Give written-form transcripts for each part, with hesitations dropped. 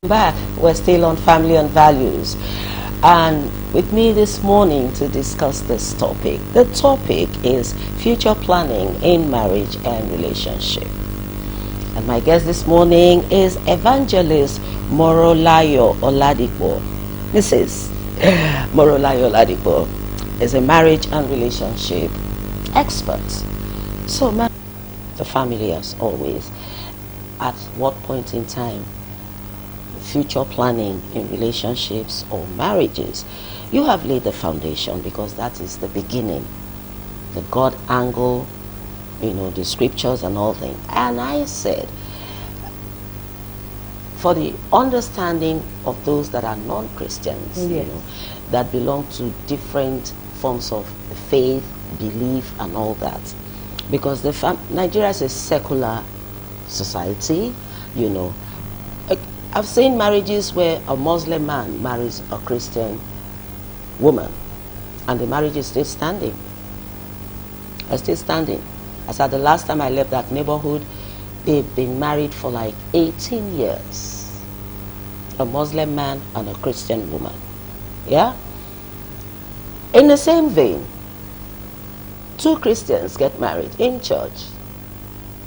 Back, we're still on family and values, and with me this morning to discuss this topic. The topic is future planning in marriage and relationship, and my guest this morning is Evangelist Morolayo Oladipo. Mrs. Morolayo Oladipo is a marriage and relationship expert. So the family, as always, at what point in time future planning in relationships or marriages, you have laid the foundation, because that is the beginning, the God angle, the scriptures and all things. And I said, for the understanding of those that are non-Christians, that belong to different forms of faith, belief and all that, because Nigeria is a secular society, I've seen marriages where a Muslim man marries a Christian woman, and the marriage is still standing. It's still standing. As at the last time I left that neighborhood, they've been married for like 18 years. A Muslim man and a Christian woman. Yeah? In the same vein, two Christians get married in church.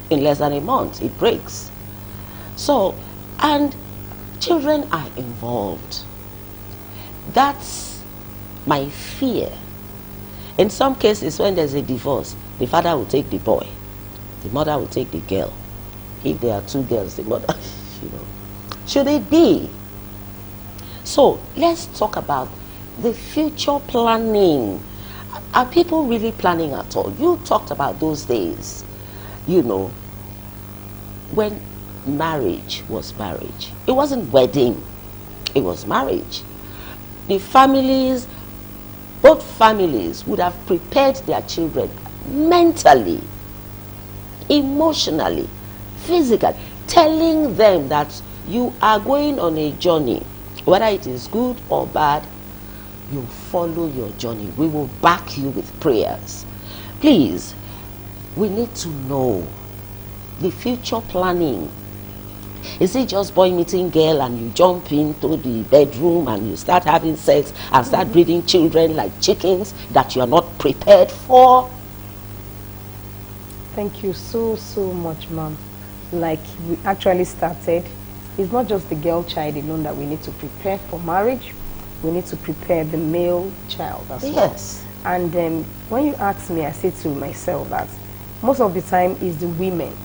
In less than a month, it breaks. So, and children are involved. That's my fear. In some cases, when there's a divorce, the father will take the boy, the mother will take the girl. If there are two girls, the mother, Should it be? So let's talk about the future planning. Are people really planning at all? You talked about those days, when marriage was marriage. It wasn't wedding, it was marriage. The families, both families would have prepared their children mentally, emotionally, physically, telling them that you are going on a journey, whether it is good or bad, you follow your journey. We will back you with prayers. Please, we need to know the future planning. Is it just boy meeting girl and you jump into the bedroom and you start having sex and start breeding children like chickens that you are not prepared for? Thank you so much, ma'am. Like we actually started, it's not just the girl child alone that we need to prepare for marriage. We need to prepare the male child as well. Yes. And when you ask me, I say to myself that most of the time is the women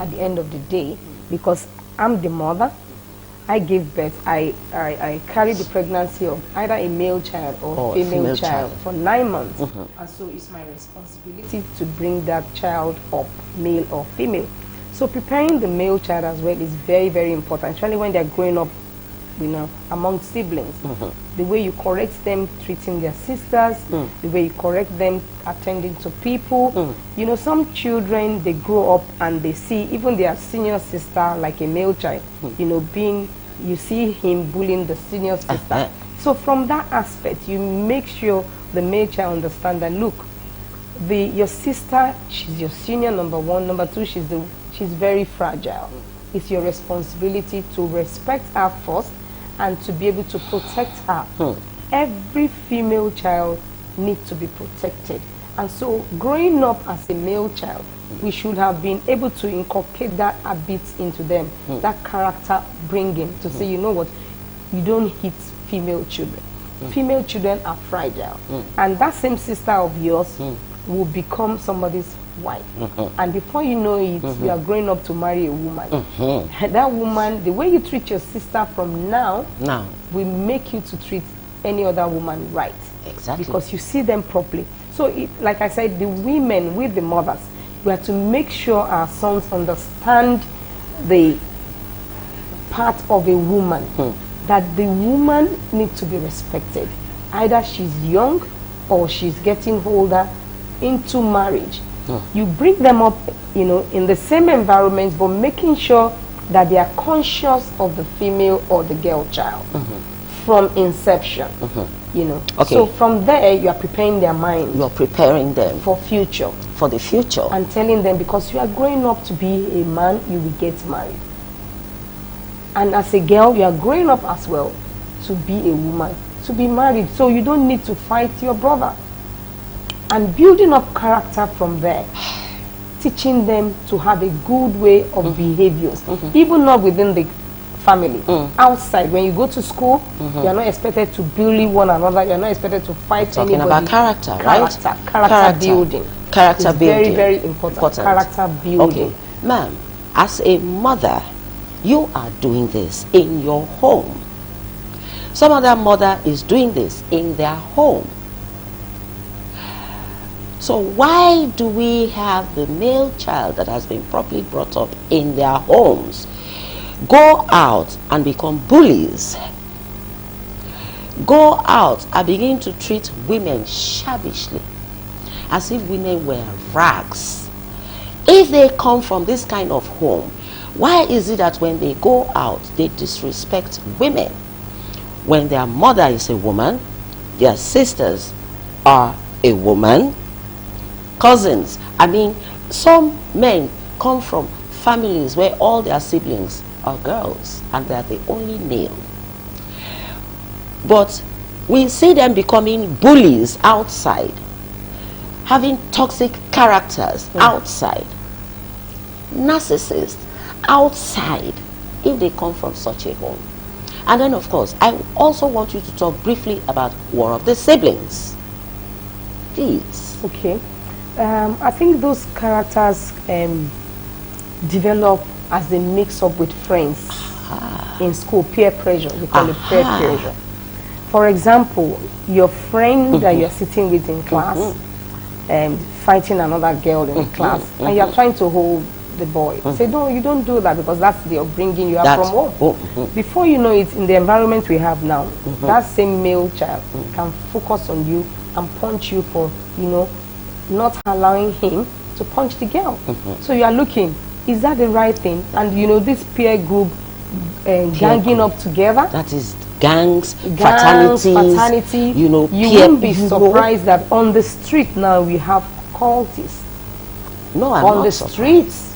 at the end of the day, because I'm the mother. I give birth. I carry the pregnancy of either a male child or female child for 9 months. And so it's my responsibility to bring that child up, male or female. So preparing the male child as well is very, very important, especially when they're growing up, among siblings. The way you correct them, treating their sisters, the way you correct them, attending to people. Some children, they grow up and they see even their senior sister, like a male child, you see him bullying the senior sister. So from that aspect, you make sure the male child understand that, look, your sister, she's your senior, number one. Number two, she's very fragile. It's your responsibility to respect her first and to be able to protect her. Every female child needs to be protected. And so growing up as a male child, we should have been able to inculcate that habit into them, that character bringing, to say, you know what, you don't hit female children. Female children are fragile. And that same sister of yours will become somebody's wife. And before you know it, you are growing up to marry a woman. That woman, the way you treat your sister from now will make you to treat any other woman right. Exactly. Because you see them properly. So, like I said, the women with the mothers, we have to make sure our sons understand the part of a woman, that the woman needs to be respected. Either she's young or she's getting older into marriage. You bring them up, in the same environment, but making sure that they are conscious of the female or the girl child from inception. Okay. So from there, you are preparing their mind. You are preparing them for future. For the future. And telling them, because you are growing up to be a man, you will get married. And as a girl, you are growing up as well to be a woman, to be married. So you don't need to fight your brother. And building up character from there, teaching them to have a good way of behaviors, even not within the family. Outside, when you go to school, you are not expected to bully one another. You are not expected to fight Talking anybody. about character, right? Character building. Character It's building. very, very important. Character building. Okay, ma'am, as a mother, you are doing this in your home. Some other mother is doing this in their home. So why do we have the male child that has been properly brought up in their homes go out and become bullies? Go out and begin to treat women shabbishly, as if women were rags. If they come from this kind of home, why is it that when they go out, they disrespect women? When their mother is a woman, their sisters are a woman, cousins. I mean, some men come from families where all their siblings are girls and they are the only male. But we see them becoming bullies outside, having toxic characters outside, narcissists outside, if they come from such a home. And then, of course, I also want you to talk briefly about War of the Siblings. Please. Okay. I think those characters develop as they mix up with friends in school. Peer pressure, we call it peer pressure. For example, your friend that you're sitting with in class fighting another girl in class, and you're trying to hold the boy. Say, no, you don't do that, because that's the upbringing you have from home. Before you know it, in the environment we have now, that same male child can focus on you and punch you for, you know, not allowing him to punch the girl. So you are looking, is that the right thing? And you know, this peer group ganging up together. That is gangs, fraternity. You know, you won't be surprised that on the street now we have cultists. No, I'm on not the surprised. Streets.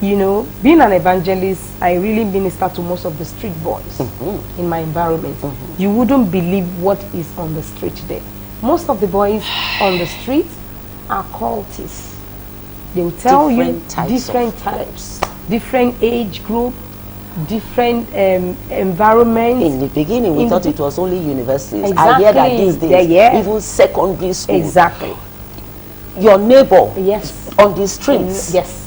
You know, being an evangelist, I really minister to most of the street boys in my environment. You wouldn't believe what is on the street there. Most of the boys on the street are cultists. They will tell Different types, different age group, different environments. In the beginning, we thought it was only universities. Exactly. I hear that these days, even secondary school. Exactly. Your neighbor, yes, on the streets. Yes.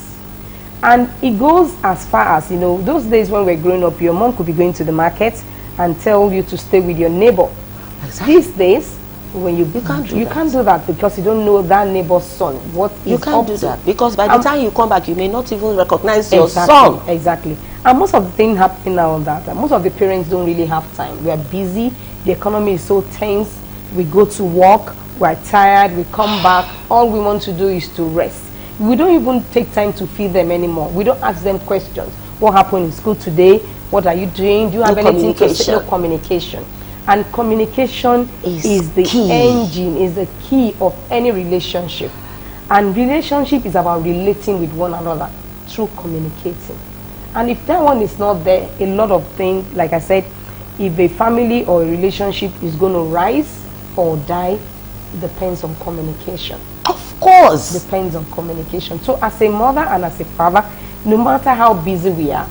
And it goes as far as, you know, those days when we're growing up, your mom could be going to the market and tell you to stay with your neighbor. Exactly. These days, when you can't do that because you don't know that neighbor's son. You can't do that because by the time you come back, you may not even recognize your son. son. Exactly. And most of the things happening now on that, most of the parents don't really have time. We are busy. The economy is so tense. We go to work. We're tired. We come back. All we want to do is to rest. We don't even take time to feed them anymore. We don't ask them questions. What happened in school today? What are you doing? Do you have anything to say? No communication. And communication is the engine, is the key of any relationship. And relationship is about relating with one another through communicating. And if that one is not there, a lot of things, like I said, if a family or a relationship is going to rise or die, it depends on communication. Of course. Depends on communication. So as a mother and as a father, no matter how busy we are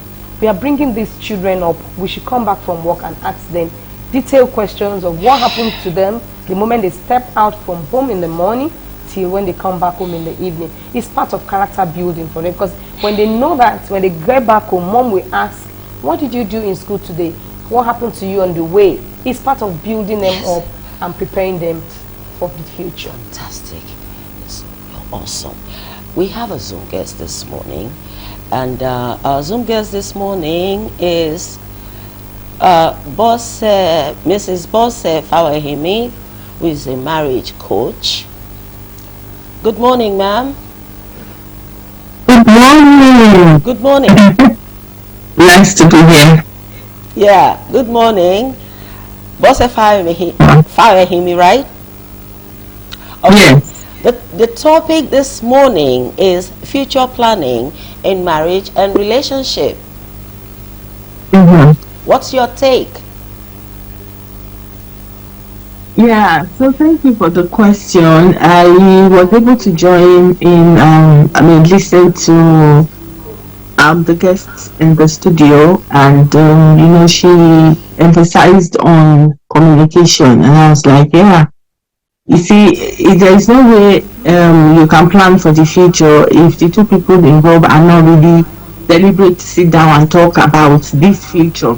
bringing these children up. We should come back from work and ask them detailed questions of what happened to them the moment they step out from home in the morning till when they come back home in the evening. It's part of character building for them, because when they know that, when they get back home, mom will ask, what did you do in school today? What happened to you on the way? It's part of building them up and preparing them for the future. Fantastic. It's awesome. We have a Zoom guest this morning, and our Zoom guest this morning is Mrs. Bose Fawahimi, who is a marriage coach. Good morning, ma'am. Good morning. Good morning. Nice to be here. Yeah, good morning. Bose Fawahimi, right? Okay. Yes. The topic this morning is future planning in marriage and relationship. Mhm. What's your take? Yeah, so thank you for the question. I was able to join in, listen to the guests in the studio, and she emphasized on communication, and I was like, yeah, you see, there is no way you can plan for the future if the two people involved are not really deliberate to sit down and talk about this future.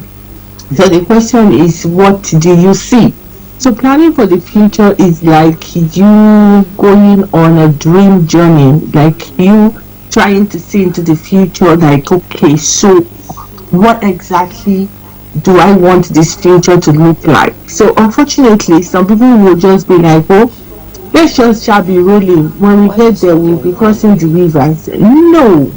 So the question is, what do you see? So planning for the future is like you going on a dream journey, like you trying to see into the future, like, okay, so what exactly do I want this future to look like? So unfortunately, some people will just be like, oh, let's just shall be rolling. When we Why are you get there, still we'll doing be that? crossing the rivers. No,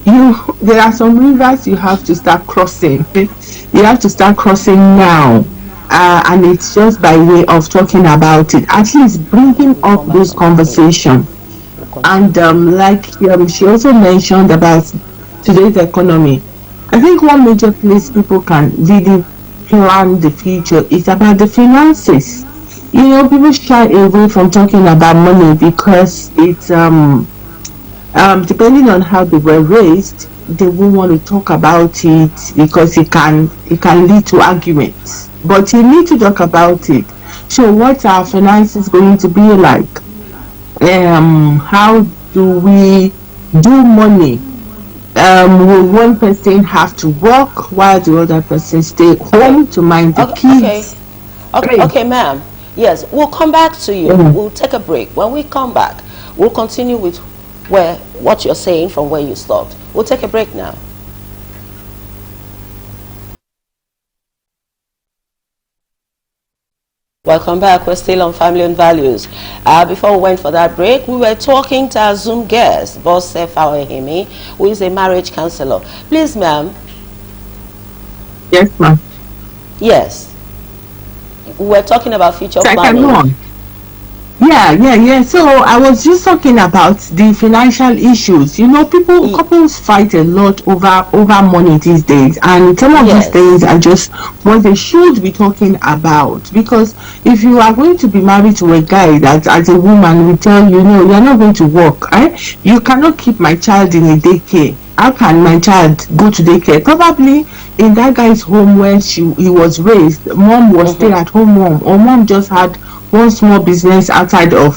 you there are some rivers you have to start crossing. You have to start crossing now. And it's just by way of talking about it, at least bringing We'll up come back those on the stage. conversation. We'll And continue. like she also mentioned about today's economy. I think one major place people can really plan the future is about the finances. People shy away from talking about money because it's depending on how they were raised, they won't want to talk about it because it can lead to arguments. But you need to talk about it. So what our finances going to be like? How do we do money? Will one person have to work while the other person stay Okay. home to mind the Okay. Okay. kids? Okay, Hey, okay, ma'am. Yes, we'll come back to you. mm, We'll take a break. When we come back, we'll continue with what you're saying from where you stopped. We'll take a break now. Welcome back. We're still on Family and Values. Before we went for that break, we were talking to our Zoom guest, Boss Fawahimi, who is a marriage counselor. Please, ma'am. yes, ma'am. Yes, we were talking about future So I can go planning. on. Yeah. So I was just talking about the financial issues. People, Y- couples fight a lot over money these days, and some of these things yes. are just what they should be talking about. Because if you are going to be married to a guy that, as a woman, will tell you, no, you're not going to work. You cannot keep my child in a daycare. How can my child go to daycare? Probably in that guy's home where he was raised, mom was stay Mm-hmm. at home mom, or mom just had one small business outside of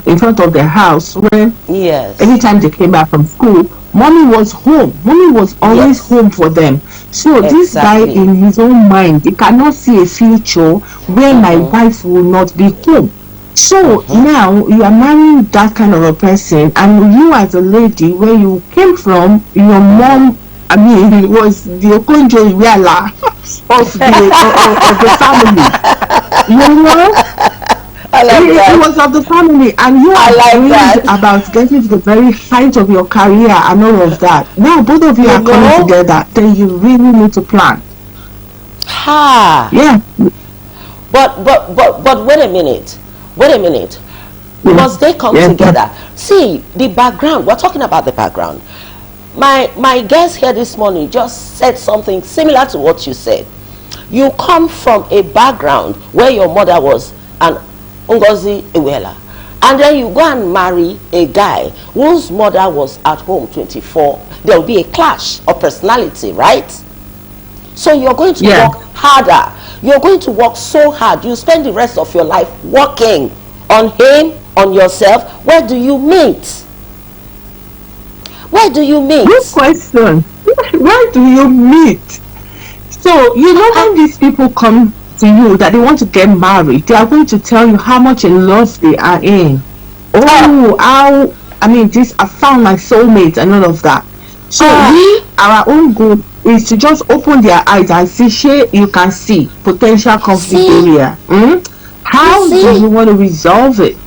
in front of the house where Yes. anytime they came back from school, mommy was home. Mommy was always Yes. home for them. So this guy, Exactly. in his own mind, he cannot see a future where my Mm-hmm. wife will not be home. So Mm-hmm. now you are marrying that kind of a person, and you, as a lady, where you came from, your Mm-hmm. mom, I mean, was the Okonjo Iweala of the family. You know, I like it that. was of the family, and you I are like dreamed that. about getting to the very height of your career and all of that. Now both of you You are coming know? together, then you really need to plan. Ha! Yeah, But wait a minute. Wait a minute. yeah, Must they come yes, ma'am. together? See, the background. We're talking about the background. My guest here this morning just said something similar to what you said. You come from a background where your mother was an Ngozi Iweala, and then you go and marry a guy whose mother was at home 24. There will be a clash of personality, right? So you're going to Yeah. work harder. You're going to work so hard. You spend the rest of your life working on him, on yourself. Where do you meet? Where do you Good meet? question. Where do you meet? So, when these people come to you that they want to get married, they are going to tell you how much in love they are in. Ah, Oh, how, I mean, this, I found my soulmate and all of that. So, ah, our own goal is to just open their eyes and see, shey you can see potential conflict see, area. you How do see, you want to resolve it?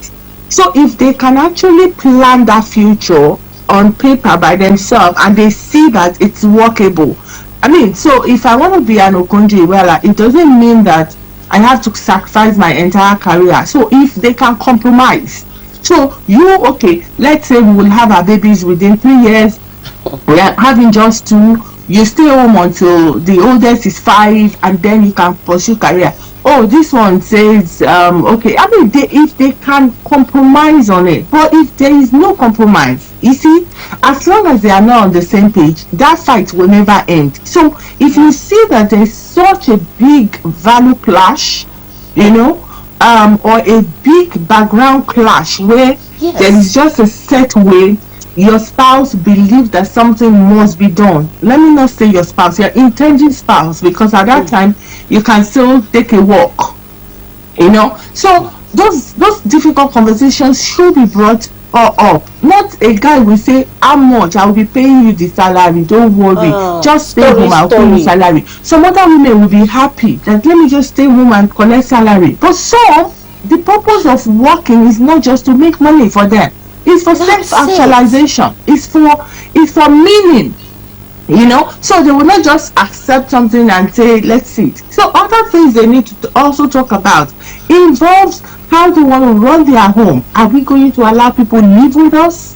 So if they can actually plan that future on paper by themselves and they see that it's workable. I mean, so if I want to be an Okonjo Iweala, it doesn't mean that I have to sacrifice my entire career. So if they can compromise. So okay, let's say we will have our babies within 3 years, we are having just two, you stay home until the oldest is 5, and then you can pursue career. Oh, this one says, okay, I mean, if they can compromise on it, but if there is no compromise, you see, as long as they are not on the same page, that fight will never end. So if you see that there's such a big value clash, you know, or a big background clash where Yes. there is just a set way your spouse believes that something must be done. Let me not say your spouse, your intending spouse, because at that time you can still take a walk, you know. So those difficult conversations should be brought up. Not a guy will say, how much I will be paying you the salary, don't worry, just stay home, I'll pay you salary. Some other women will be happy that let me just stay home and collect salary. But some, the purpose of working is not just to make money for them. It's for self-actualization. It's for meaning, you know. So they will not just accept something and say, let's see. So other things they need to also talk about involves how they want to run their home. Are we going to allow people live with us?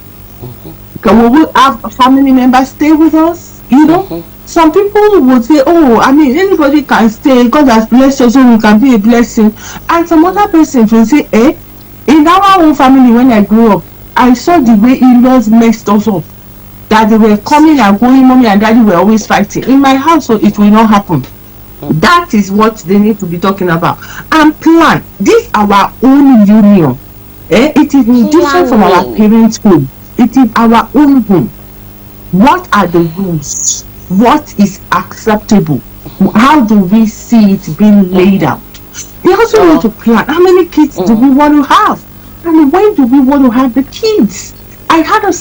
Can we have family members stay with us? You know, some people would say, oh, I mean, anybody can stay. God has blessed us, so we can be a blessing. And some other person will say, in our own family, when I grew up, I saw the way in-laws messed us up. That they were coming and going, mommy and daddy were always fighting. In my household, it will not happen. That is what they need to be talking about. And plan. This our own union. It is different from our parents' home. It is our own home. What are the rules? What is acceptable? How do we see it being laid out? We also want to plan. How many kids do we want to have? I mean, when do we want to have the kids? I had a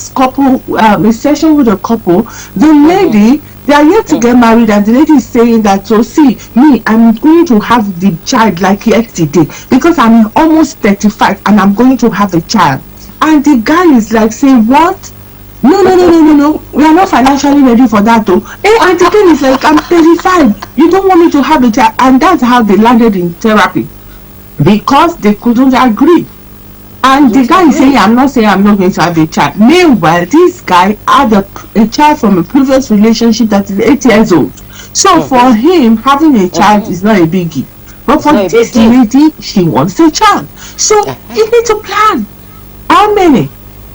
session with a couple. The lady, they are yet to get married, and the lady is saying that, so see, me, I'm going to have the child like yesterday because I'm almost 35 and I'm going to have a child. And the guy is like saying, what? No, we are not financially ready for that though. And the thing is like, I'm 35, you don't want me to have a child. And that's how they landed in therapy, because they couldn't agree. And the guy is saying, I'm not saying I'm not going to have a child. Meanwhile, this guy had a child from a previous relationship that is 8 years old. So for him, having a child is not a biggie. But for this lady, she wants a child. So you need to plan. How many?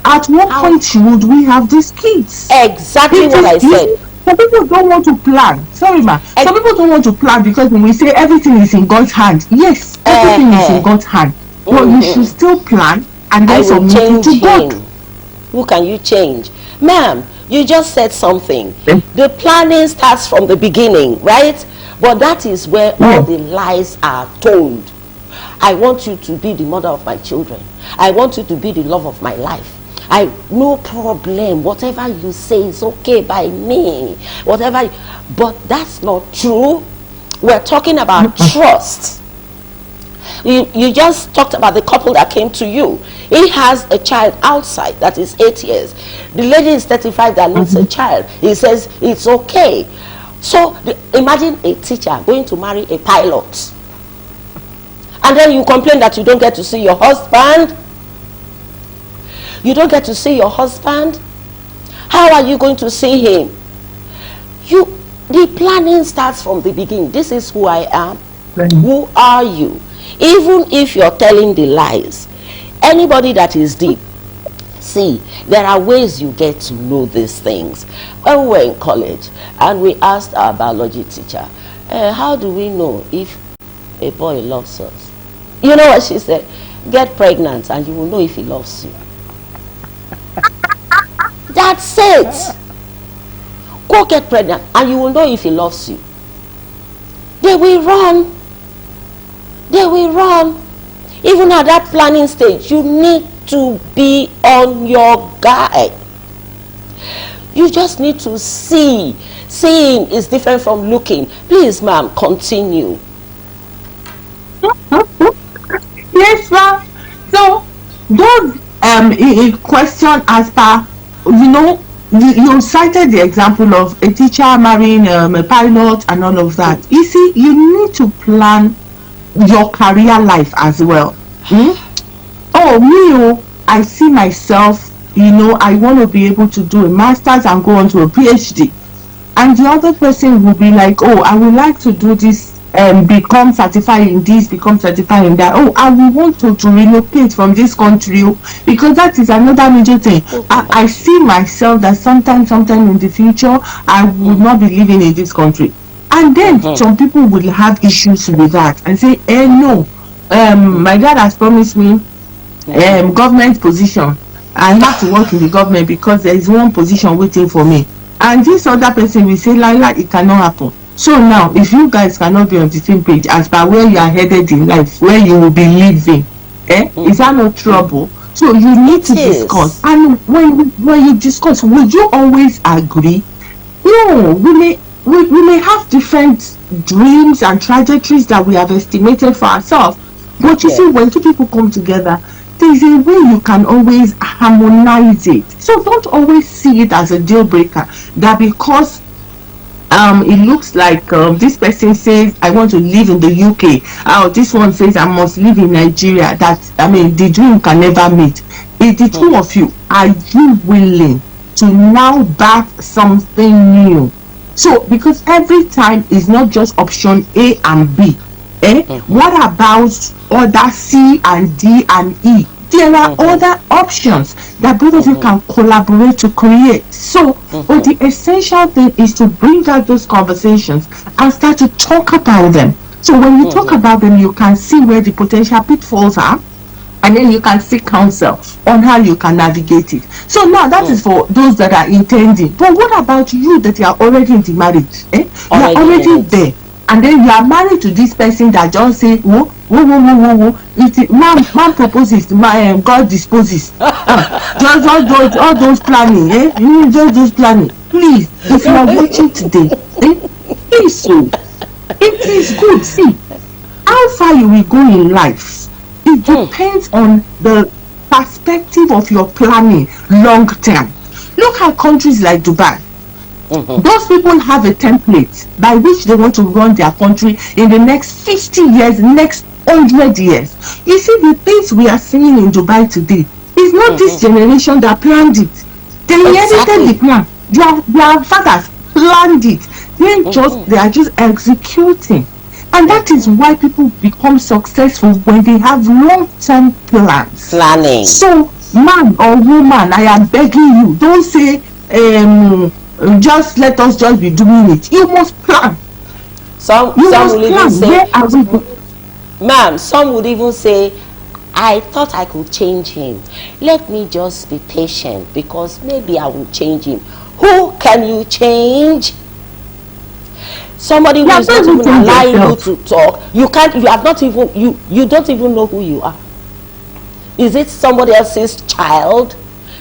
At what point would we have these kids? Exactly what I said. Some people don't want to plan. Sorry, ma. Some people don't want to plan because when we say everything is in God's hand, yes, everything is in God's hand. But you should still plan and then submit it to God. Who can you change? Ma'am, you just said something. The planning starts from the beginning, right? But that is where all the lies are told. I want you to be the mother of my children. I want you to be the love of my life. No problem. Whatever you say is okay by me. But that's not true. We're talking about trust. You just talked about the couple that came to you. He has a child outside that is 8 years. The lady is 35 that needs a child. He says it's okay. So imagine a teacher going to marry a pilot. And then you complain that you don't get to see your husband. You don't get to see your husband. How are you going to see him? The planning starts from the beginning. This is who I am. Who are you? Even if you're telling the lies, anybody that is deep, see, there are ways you get to know these things. When we were in college and we asked our biology teacher, how do we know if a boy loves us? You know what she said? Get pregnant and you will know if he loves you. That's it. Go get pregnant and you will know if he loves you. They will run. They will run. Even at that planning stage, you need to be on your guard. You just need to see. Seeing is different from looking. Please, ma'am, continue. Yes, ma'am. So, those question as per, you know, you cited the example of a teacher marrying a pilot and all of that. You see, you need to plan your career life as well. Oh, me, I see myself, you know, I want to be able to do a master's and go on to a PhD. and the other person will be like, oh, I would like to do this, become certified in this, become certified in that. Oh, I will want to relocate from this country, oh, because that is another major thing. I see myself that sometime in the future I will not be living in this country, and then some people will have issues with that and say, no, my dad has promised me government position. I have to work in the government because there is one position waiting for me. And this other person will say, Laila, it cannot happen. So now, if you guys cannot be on the same page as per where you are headed in life, where you will be living, is that no trouble? So you need to discuss. And when you discuss, would you always agree? No, we may have different dreams and trajectories that we have estimated for ourselves. But you see, when two people come together, there's a way you can always harmonize it. So don't always see it as a deal breaker, that because it looks like this person says I want to live in the UK, this one says I must live in Nigeria, that the dream can never meet. It's the two of you, are you willing to now back something new? So because every time is not just option A and B. What about other C and D and E? There are other options that both of you can collaborate to create. So, but the essential thing is to bring out those conversations and start to talk about them. So when you talk about them, you can see where the potential pitfalls are, and then you can seek counsel on how you can navigate it. So now that is for those that are intending. But what about you that you are already in the marriage? You are already there. And then you are married to this person that just say, whoa. Man proposes, God disposes. Just all those planning, just those planning. Please, if you are watching today, please, so it is good. See, how far you will go in life, it depends on the perspective of your planning long term. Look at countries like Dubai. Those people have a template by which they want to run their country in the next 50 years, next 100 years. You see, the things we are seeing in Dubai today is not this generation that planned it. They inherited the plan. Their fathers planned it. They are just executing. And that is why people become successful when they have long-term plans. Planning. So, man or woman, I am begging you, don't say, just let us just be doing it. You must plan. Some will even say, ma'am, some would even say, I thought I could change him. Let me just be patient because maybe I will change him. Who can you change? Somebody who is not even allowing you to talk. You can't. You have not even. You don't even know who you are. Is it somebody else's child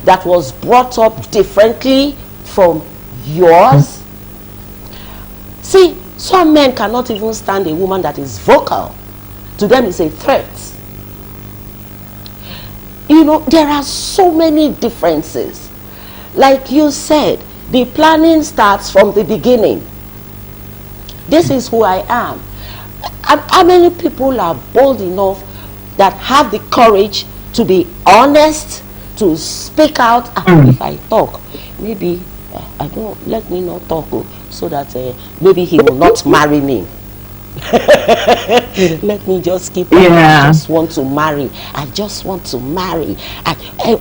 that was brought up differently from yours? See, some men cannot even stand a woman that is vocal. To them it's a threat. You know, there are so many differences. Like you said, the planning starts from the beginning. This is who I am. How many people are bold enough that have the courage to be honest, to speak out? If I talk, maybe I don't, let me not talk, so that maybe he will not marry me. Let me just keep on. I just want to marry. I just want to marry.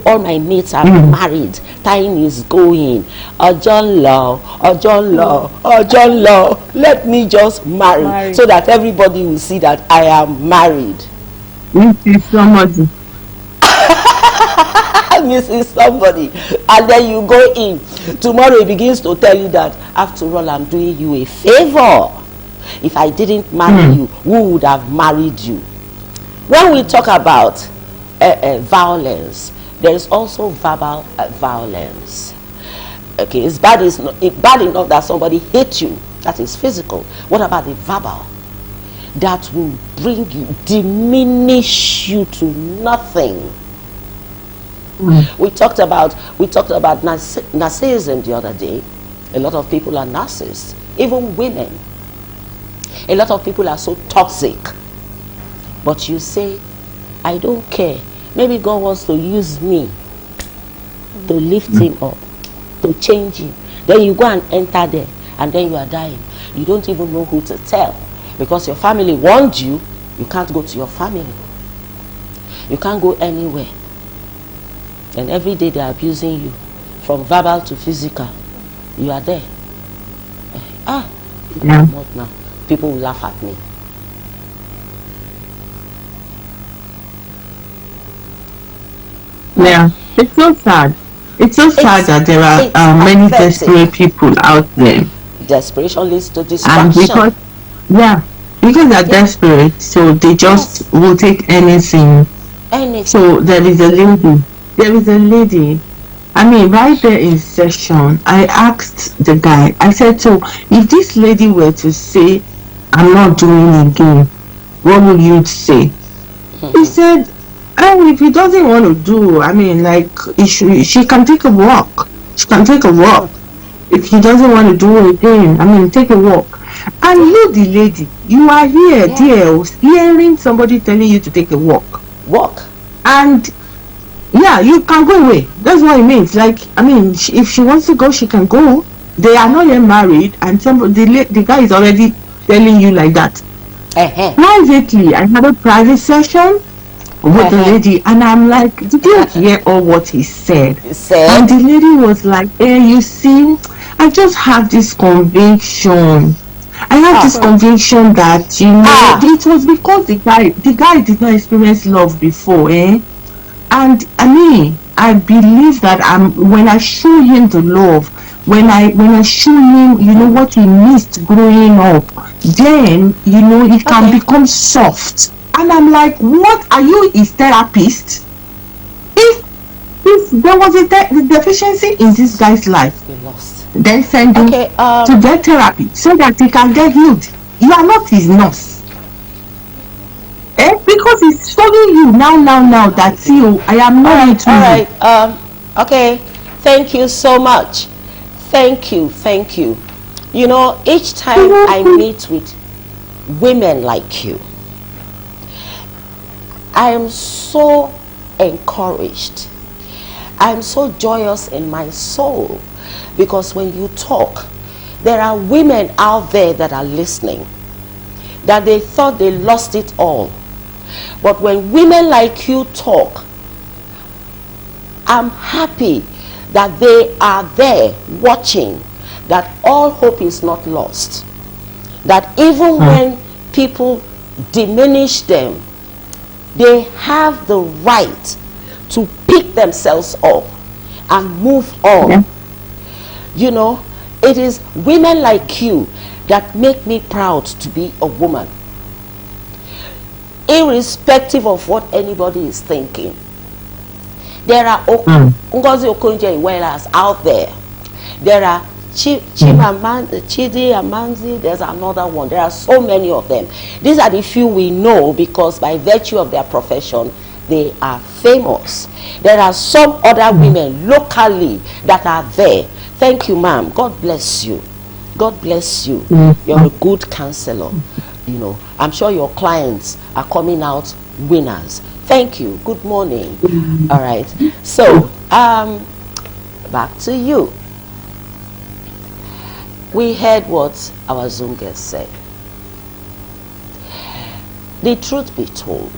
All my mates are married. Time is going. John Law. Let me just marry so that everybody will see that I am married. Mrs. Somebody. Mrs. Somebody. And then you go in. Tomorrow he begins to tell you that, after all, I'm doing you a favor. If I didn't marry you, who would have married you? When we talk about violence, there is also verbal violence. Okay, it's bad enough that somebody hates you, that is physical. What about the verbal? That will bring you, diminish you to nothing. We talked about narcissism the other day. A lot of people are narcissists, even women. A lot of people are so toxic. But you say, I don't care. Maybe God wants to use me to lift him up, to change him. Then you go and enter there and then you are dying. You don't even know who to tell, because your family warned you. You can't go to your family. You can't go anywhere. And every day they are abusing you, from verbal to physical. You are there. Yeah. Not now. People will laugh at me. Yeah, it's so sad. It's so sad that there it's are many pathetic. desperate people out there, Desperation leads to and destruction. because they're desperate, so they just Yes. will take anything. Anything. So there is a lady. There is a lady. I mean, right there in session, I asked the guy. I said, "So, if this lady were to say, I'm not doing again, what would you say?" He said, "Oh, if he doesn't want to do, I mean, like, she can take a walk. She can take a walk. If he doesn't want to do it again, I mean, take a walk." And you, the lady, you are here, dear, hearing somebody telling you to take a walk. Walk. And yeah, you can go away. That's what it means. Like, I mean, if she wants to go, she can go. They are not yet married, and the guy is already telling you like that. Privately, I had a private session with the lady, and I'm like, did you hear all what he said? And the lady was like, you see, I just have this conviction. I have this conviction that, you know, it was because the guy did not experience love before, And I mean, I believe that when I show him the love, when I show him, you know, what he missed growing up, then, you know, it can become soft. And I'm like, what, are you his therapist? If there was a deficiency in this guy's life, then send him to get therapy so that he can get healed. You are not his nurse. Because he's showing you now that, see, I am not into you. All right. Okay. Thank you so much. Thank you. You know, each time I meet with women like you, I am so encouraged. I'm so joyous in my soul, because when you talk, there are women out there that are listening, that they thought they lost it all. But when women like you talk, I'm happy that they are there watching, that all hope is not lost. That even when people diminish them, they have the right to pick themselves up and move on. Yeah. You know, it is women like you that make me proud to be a woman, irrespective of what anybody is thinking. There are Ngozi Okonjo-Iwealas out there. There are Chidi Amanzi. There's another one. There are so many of them. These are the few we know, because by virtue of their profession, they are famous. There are some other women locally that are there. Thank you, ma'am. God bless you. God bless you. You're a good counselor. You know, I'm sure your clients are coming out winners. Thank you. Good morning. All right. So, back to you. We heard what our Zoom guest said. The truth be told,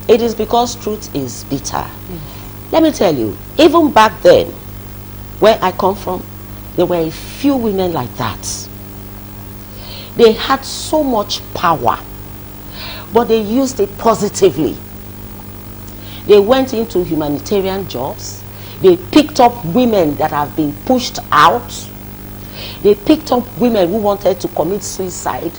it is because truth is bitter. Let me tell you, even back then, where I come from, there were a few women like that. They had so much power, but they used it positively. They went into humanitarian jobs. They picked up women that have been pushed out. They picked up women who wanted to commit suicide.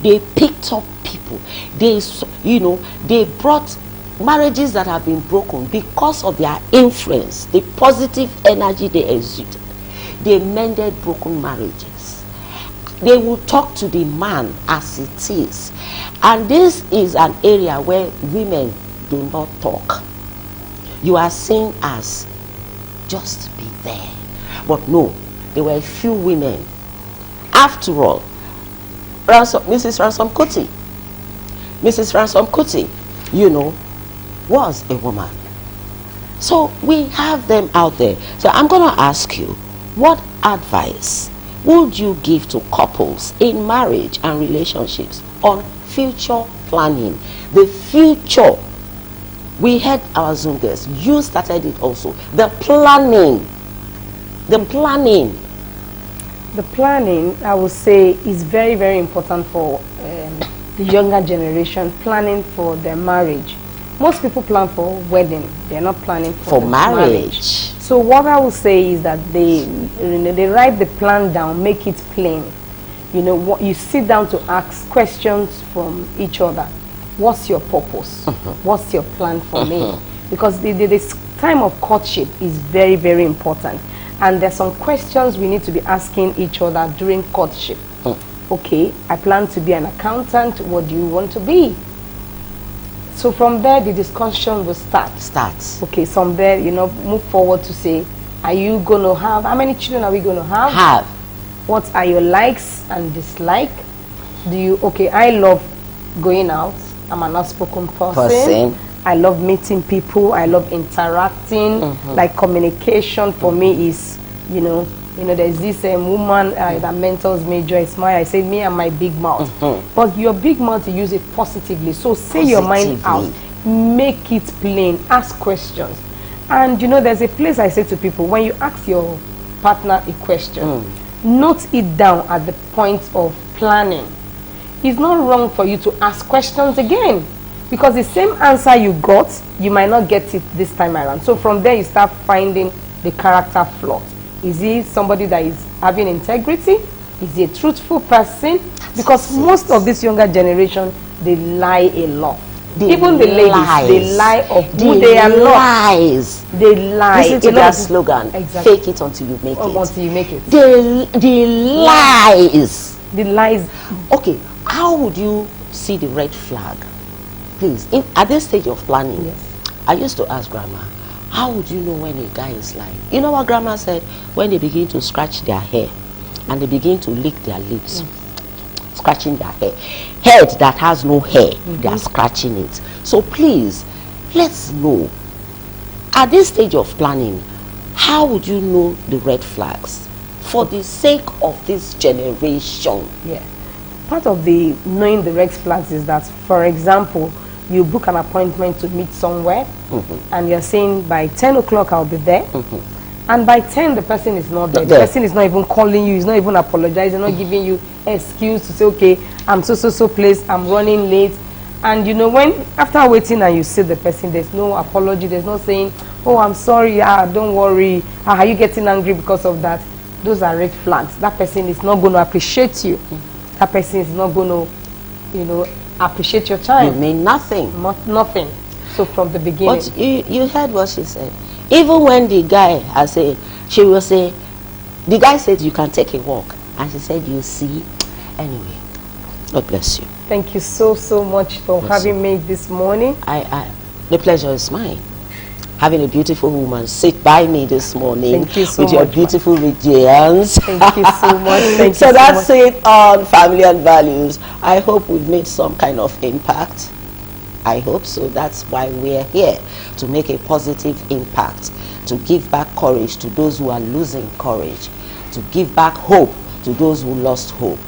They picked up people. They, you know, they brought marriages that have been broken because of their influence, the positive energy they exuded. They mended broken marriages. They will talk to the man as it is. And this is an area where women do not talk. You are seen as just be there. But no, there were a few women. After all, Mrs. Ransom Kuti, you know, was a woman. So we have them out there. So I'm going to ask you, what advice would you give to couples in marriage and relationships on future planning? The future. We had our Zoom guests. You started it also. The planning. The planning. The planning, I would say, is very, very important for the younger generation, planning for their marriage. Most people plan for wedding. They're not planning for marriage. So what I would say is that they write the plan down, make it plain. You know, what you sit down to ask questions from each other. What's your purpose? What's your plan for me? Because this time of courtship is very, very important. And there's some questions we need to be asking each other during courtship. Okay, I plan to be an accountant. What do you want to be? So from there, the discussion will start. Okay, from there, you know, move forward to say, are you going to have, how many children are we going to have? What are your likes and dislikes? Do you, okay, I love going out. I'm an outspoken person. I love meeting people. I love interacting. Like communication for me is, you know, there's this woman that mentors me, Joyce Meyer. I said, me and my big mouth. But your big mouth, you use it positively. So say your mind out. Make it plain. Ask questions. And, you know, there's a place I say to people, when you ask your partner a question, note it down at the point of planning. It's not wrong for you to ask questions again. Because the same answer you got, you might not get it this time around. So from there, you start finding the character flaws. Is he somebody that is having integrity? Is he a truthful person? Because most of this younger generation, they lie a lot. Even the ladies, they lie of who they are not. They lie. Listen to that slogan. Exactly. Fake it until you make it. Until you make it. The lies. The lies. Okay, how would you see the red flag? Please, at this stage of planning, I used to ask Grandma, how would you know when a guy is lying? You know what Grandma said? When they begin to scratch their hair and they begin to lick their lips, scratching their hair. Head that has no hair, they are scratching it. So please, let's know, at this stage of planning, how would you know the red flags for the sake of this generation? Yeah. Part of the knowing the red flags is that, for example, you book an appointment to meet somewhere and you're saying by 10 o'clock I'll be there, and by 10 the person is not there. The person is not even calling you, he's not even apologizing, not giving you excuse to say, okay, I'm so place, I'm running late. And you know, when after waiting and you see the person, there's no apology, there's no saying, oh, I'm sorry, don't worry, are you getting angry because of that? Those are red flags. That person is not going to appreciate you. That person is not going to, you know, appreciate your time. You mean nothing. Nothing. So from the beginning. But you heard what she said. Even when the guy, she will say, the guy said you can take a walk. And she said, you see. Anyway, God bless you. Thank you so much for having me this morning. The pleasure is mine. Having a beautiful woman sit by me this morning. Thank you so with much, your beautiful radiance. Thank you so much. Thank So you that's so much. it on Family and Values. I hope we've made some kind of impact. I hope so. That's why we're here, to make a positive impact, to give back courage to those who are losing courage, to give back hope to those who lost hope.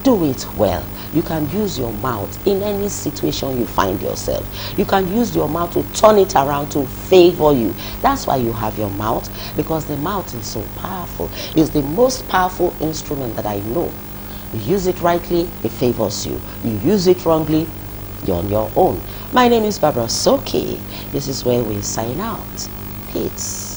Do it well. You can use your mouth in any situation you find yourself. You can use your mouth to turn it around to favor you. That's why you have your mouth, because the mouth is so powerful. It's the most powerful instrument that I know. You use it rightly, it favors you. You use it wrongly, you're on your own. My name is Barbara Soke. This is where we sign out. Peace.